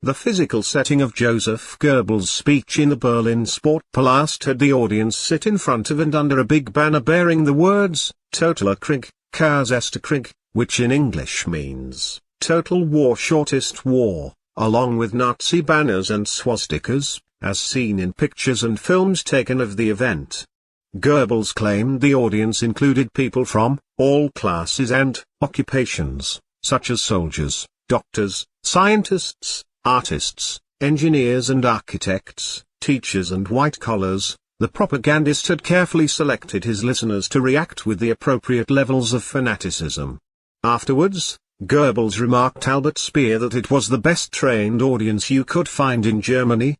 The physical setting of Joseph Goebbels' speech in the Berlin Sportpalast had the audience sit in front of and under a big banner bearing the words, Totaler Krieg, Chaos Erster Krieg, which in English means, Total War Shortest War, along with Nazi banners and swastikas, as seen in pictures and films taken of the event. Goebbels claimed the audience included people from all classes and occupations, such as soldiers, doctors, scientists, artists, engineers and architects, teachers and white-collars. The propagandist had carefully selected his listeners to react with the appropriate levels of fanaticism. Afterwards, Goebbels remarked Albert Speer that it was the best trained audience you could find in Germany.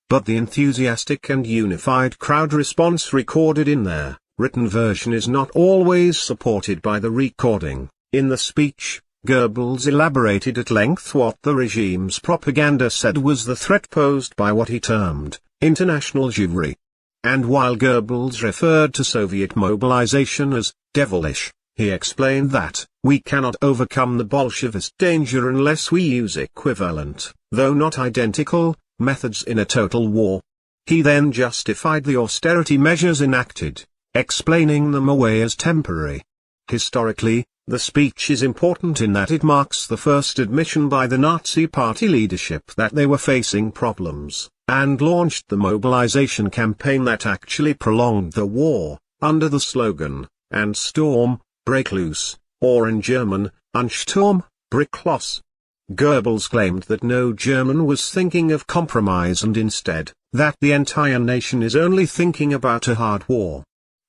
But the enthusiastic and unified crowd response recorded in their written version is not always supported by the recording. In the speech, Goebbels elaborated at length what the regime's propaganda said was the threat posed by what he termed international Jewry. And while Goebbels referred to Soviet mobilization as devilish, he explained that we cannot overcome the Bolshevist danger unless we use equivalent, though not identical, methods in a total war. He then justified the austerity measures enacted, explaining them away as temporary. Historically, the speech is important in that it marks the first admission by the Nazi Party leadership that they were facing problems, and launched the mobilization campaign that actually prolonged the war, under the slogan, "And Sturm, break loose," or in German, Ansturm, brick los. Goebbels claimed that no German was thinking of compromise and instead, that the entire nation is only thinking about a hard war.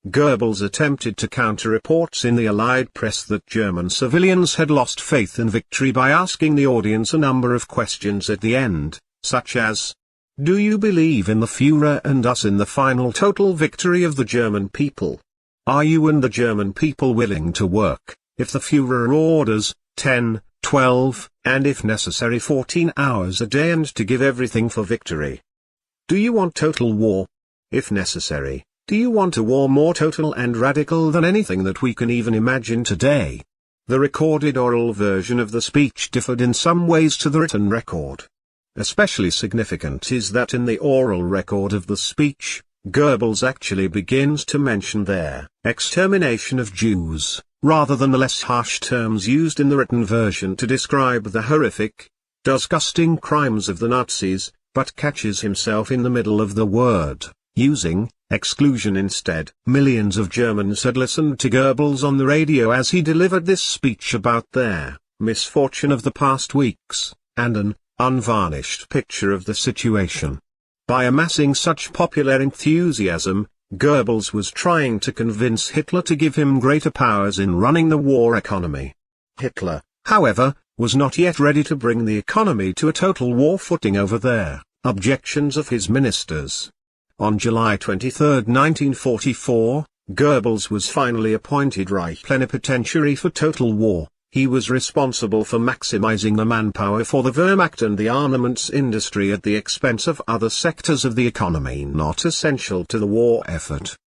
Goebbels attempted to counter reports in the Allied press that German civilians had lost faith in victory by asking the audience a number of questions at the end, such as, "Do you believe in the Führer and us in the final total victory of the German people? Are you and the German people willing to work, if the Führer orders, 10, 12, and if necessary 14 hours a day and to give everything for victory? Do you want total war? If necessary, do you want a war more total and radical than anything that we can even imagine today?" The recorded oral version of the speech differed in some ways to the written record. Especially significant is that in the oral record of the speech, Goebbels actually begins to mention their extermination of Jews, rather than the less harsh terms used in the written version to describe the horrific, disgusting crimes of the Nazis, but catches himself in the middle of the word, using exclusion instead. Millions of Germans had listened to Goebbels on the radio as he delivered this speech about their misfortune of the past weeks, and an unvarnished picture of the situation. By amassing such popular enthusiasm, Goebbels was trying to convince Hitler to give him greater powers in running the war economy. Hitler, however, was not yet ready to bring the economy to a total war footing over their objections of his ministers. On July 23, 1944, Goebbels was finally appointed Reich Plenipotentiary for total war. He was responsible for maximizing the manpower for the Wehrmacht and the armaments industry at the expense of other sectors of the economy not essential to the war effort.